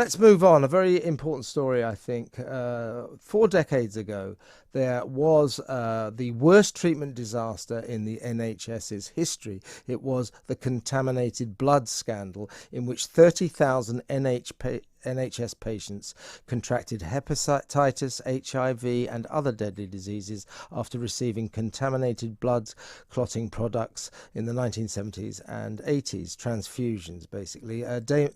Let's move on. A very important story, I think. 4 decades ago, there was the worst treatment disaster in the NHS's history. It was the contaminated blood scandal, in which 30,000 NHS patients contracted hepatitis, HIV, and other deadly diseases after receiving contaminated blood clotting products in the 1970s and 80s, transfusions, basically.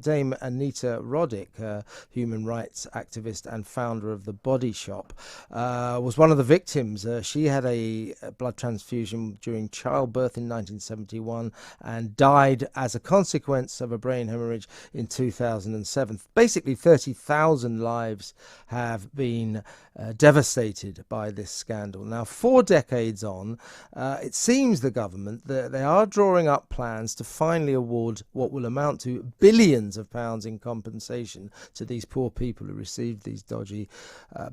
Dame Anita Roddick, human rights activist and founder of The Body Shop, was one of the victims. She had a blood transfusion during childbirth in 1971 and died as a consequence of a brain hemorrhage in 2007. Basically, 30,000 lives have been devastated by this scandal. Now, 4 decades on, it seems the government, they are drawing up plans to finally award what will amount to billions of pounds in compensation to these poor people who received these dodgy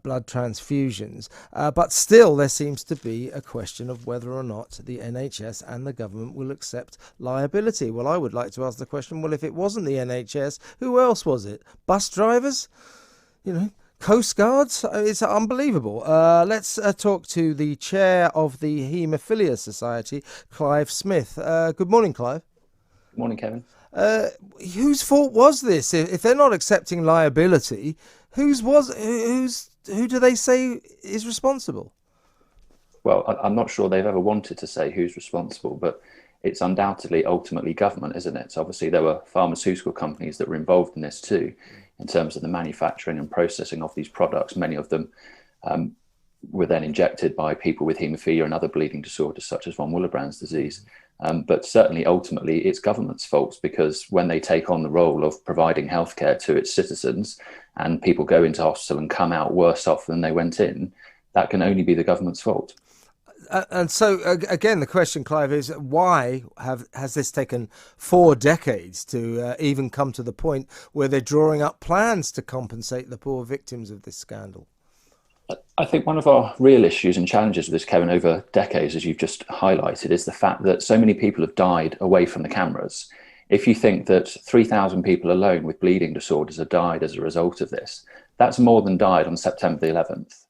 blood transfusions. But still, there seems to be a question of whether or not the NHS and the government will accept liability. Well, I would like to ask the question, well, if it wasn't the NHS, who else was it? Bus drivers? Coast Guards? It's unbelievable. Let's talk to the chair of the Haemophilia Society, Clive Smith. Good morning, Clive. Good morning, Kevin. Whose fault was this? If they're not accepting liability, who do they say is responsible? Well, I'm not sure they've ever wanted to say who's responsible, but it's undoubtedly ultimately government, isn't it? So obviously there were pharmaceutical companies that were involved in this too, in terms of the manufacturing and processing of these products. Many of them were then injected by people with haemophilia and other bleeding disorders such as von Willebrand's disease. But certainly ultimately it's government's faults, because when they take on the role of providing healthcare to its citizens and people go into hospital and come out worse off than they went in, that can only be the government's fault. And so, again, the question, Clive, is why has this taken 4 decades to even come to the point where they're drawing up plans to compensate the poor victims of this scandal? I think one of our real issues and challenges with this, Kevin, over decades, as you've just highlighted, is the fact that so many people have died away from the cameras. If you think that 3,000 people alone with bleeding disorders have died as a result of this, that's more than died on September the 11th.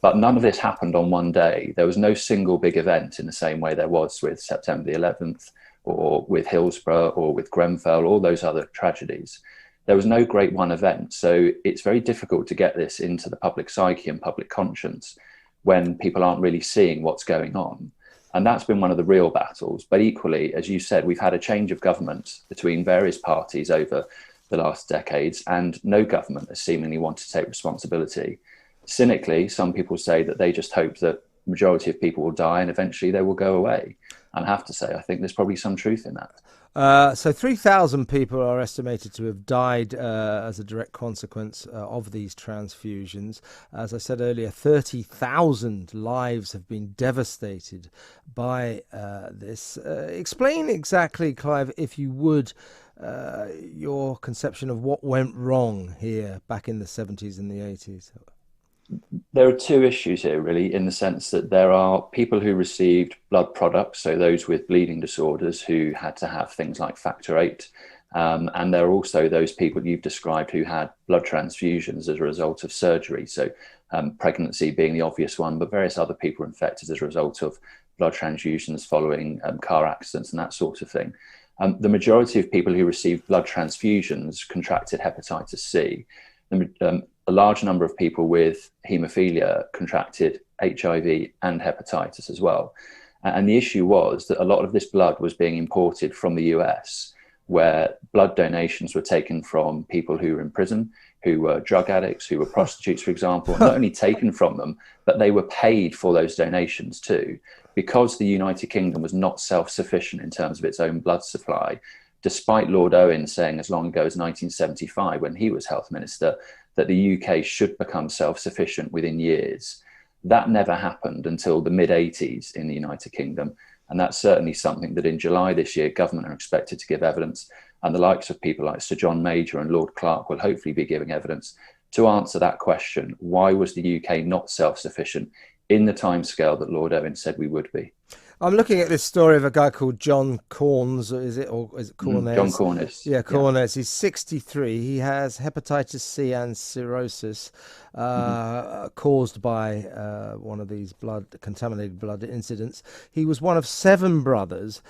But none of this happened on one day. There was no single big event in the same way there was with September the 11th or with Hillsborough or with Grenfell, all those other tragedies. There was no great one event. So it's very difficult to get this into the public psyche and public conscience when people aren't really seeing what's going on. And that's been one of the real battles. But equally, as you said, we've had a change of government between various parties over the last decades, and no government has seemingly wanted to take responsibility. Cynically, some people say that they just hope that the majority of people will die and eventually they will go away. And I have to say, I think there's probably some truth in that. So 3,000 people are estimated to have died as a direct consequence of these transfusions. As I said earlier, 30,000 lives have been devastated by this. Explain exactly, Clive, if you would, your conception of what went wrong here back in the 70s and the 80s. There are two issues here, really, in the sense that there are people who received blood products, so those with bleeding disorders who had to have things like factor VIII. And there are also those people you've described who had blood transfusions as a result of surgery. So pregnancy being the obvious one, but various other people were infected as a result of blood transfusions following car accidents and that sort of thing. The majority of people who received blood transfusions contracted hepatitis C. A large number of people with haemophilia contracted HIV and hepatitis as well. And the issue was that a lot of this blood was being imported from the US, where blood donations were taken from people who were in prison, who were drug addicts, who were prostitutes, for example, not only taken from them, but they were paid for those donations too. Because the United Kingdom was not self-sufficient in terms of its own blood supply, despite Lord Owen saying as long ago as 1975, when he was health minister, that the UK should become self-sufficient within years. That never happened until the mid-80s in the United Kingdom. And that's certainly something that in July this year, government are expected to give evidence. And the likes of people like Sir John Major and Lord Clark will hopefully be giving evidence to answer that question. Why was the UK not self-sufficient in the timescale that Lord Owen said we would be? I'm looking at this story of a guy called John Corns, is it, or is it Cornes? John Cornish. Yeah, Cornes. He's 63. He has hepatitis C and cirrhosis caused by one of these contaminated blood incidents. He was one of 7 brothers.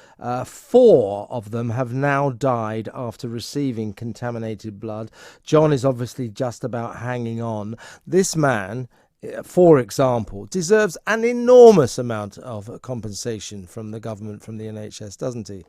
4 of them have now died after receiving contaminated blood. John is obviously just about hanging on. This man, for example, deserves an enormous amount of compensation from the government, from the NHS, doesn't he?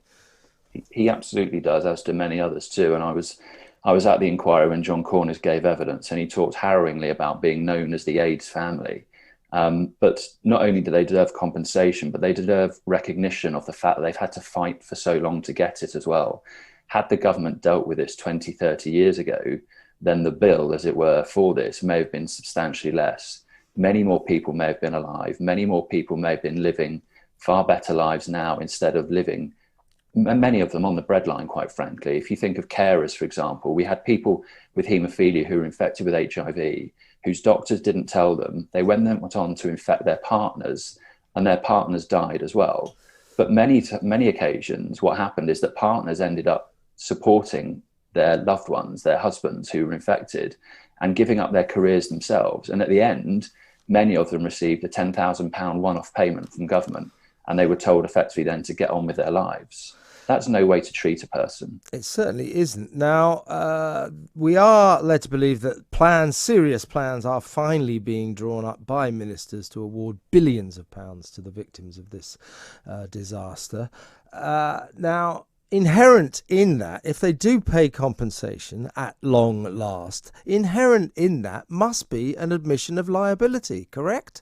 He absolutely does, as do many others too. And I was at the inquiry when John Cornish gave evidence, and he talked harrowingly about being known as the AIDS family. But not only do they deserve compensation, but they deserve recognition of the fact that they've had to fight for so long to get it as well. Had the government dealt with this 20, 30 years ago, then the bill, as it were, for this may have been substantially less. Many more people may have been alive. Many more people may have been living far better lives now instead of living, many of them on the breadline, quite frankly. If you think of carers, for example, we had people with haemophilia who were infected with HIV, whose doctors didn't tell them. They went on to infect their partners, and their partners died as well. But many occasions, what happened is that partners ended up supporting their loved ones, their husbands who were infected, and giving up their careers themselves. And at the end, many of them received a £10,000 one-off payment from government, and they were told effectively then to get on with their lives. That's no way to treat a person. It certainly isn't. Now, we are led to believe that serious plans are finally being drawn up by ministers to award billions of pounds to the victims of this disaster. Now, inherent in that, if they do pay compensation at long last, inherent in that must be an admission of liability, correct?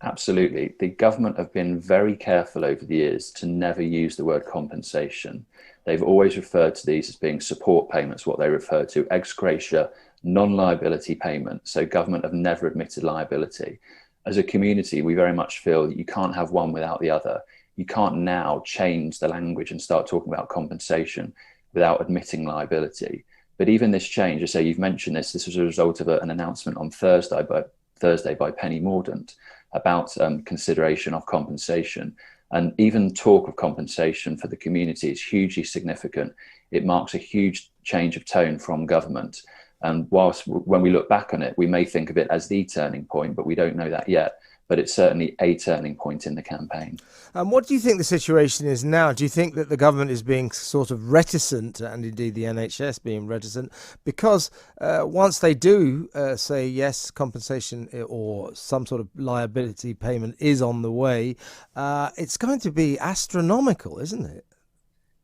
Absolutely. The government have been very careful over the years to never use the word compensation. They've always referred to these as being support payments, what they refer to ex gratia, non-liability payments. So government have never admitted liability. As a community, we very much feel that you can't have one without the other. You can't now change the language and start talking about compensation without admitting liability. But even this change, I say you've mentioned this was a result of an announcement on Thursday by Penny Mordaunt about consideration of compensation. And even talk of compensation for the community is hugely significant. It marks a huge change of tone from government. And whilst when we look back on it, we may think of it as the turning point, but we don't know that yet. But it's certainly a turning point in the campaign. And what do you think the situation is now? Do you think that the government is being sort of reticent, and indeed the NHS being reticent, because once they do say yes, compensation or some sort of liability payment is on the way, it's going to be astronomical, isn't it?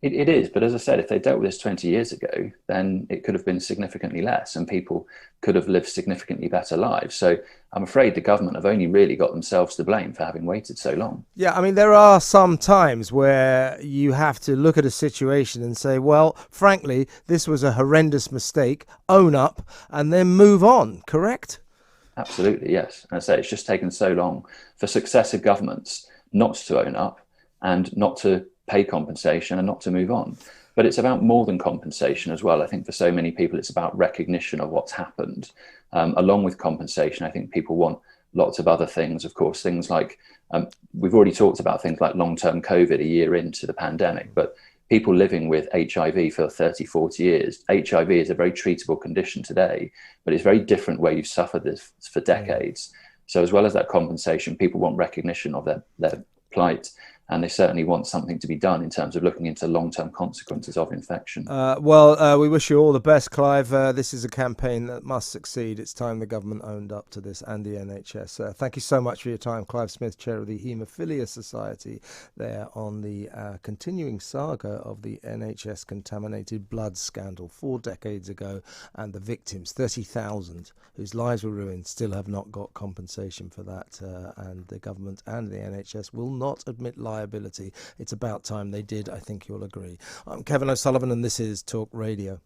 It is, but as I said, if they dealt with this 20 years ago, then it could have been significantly less and people could have lived significantly better lives. So I'm afraid the government have only really got themselves to blame for having waited so long. Yeah, I mean, there are some times where you have to look at a situation and say, well, frankly, this was a horrendous mistake, own up, and then move on, correct? Absolutely, yes. And I say it's just taken so long for successive governments not to own up and not to pay compensation and not to move on. But it's about more than compensation as well. I think for so many people, it's about recognition of what's happened. Along with compensation, I think people want lots of other things, of course, things like, we've already talked about things like long-term COVID a year into the pandemic, but people living with HIV for 30, 40 years, HIV is a very treatable condition today, but it's very different where you've suffered this for decades. So as well as that compensation, people want recognition of their plight. And they certainly want something to be done in terms of looking into long-term consequences of infection. We wish you all the best, Clive. This is a campaign that must succeed. It's time the government owned up to this, and the NHS. Thank you so much for your time. Clive Smith, Chair of the Haemophilia Society, there on the continuing saga of the NHS contaminated blood scandal 4 decades ago, and the victims, 30,000, whose lives were ruined, still have not got compensation for that. And the government and the NHS will not admit liability. It's about time they did, I think you'll agree. I'm Kevin O'Sullivan, and this is Talk Radio.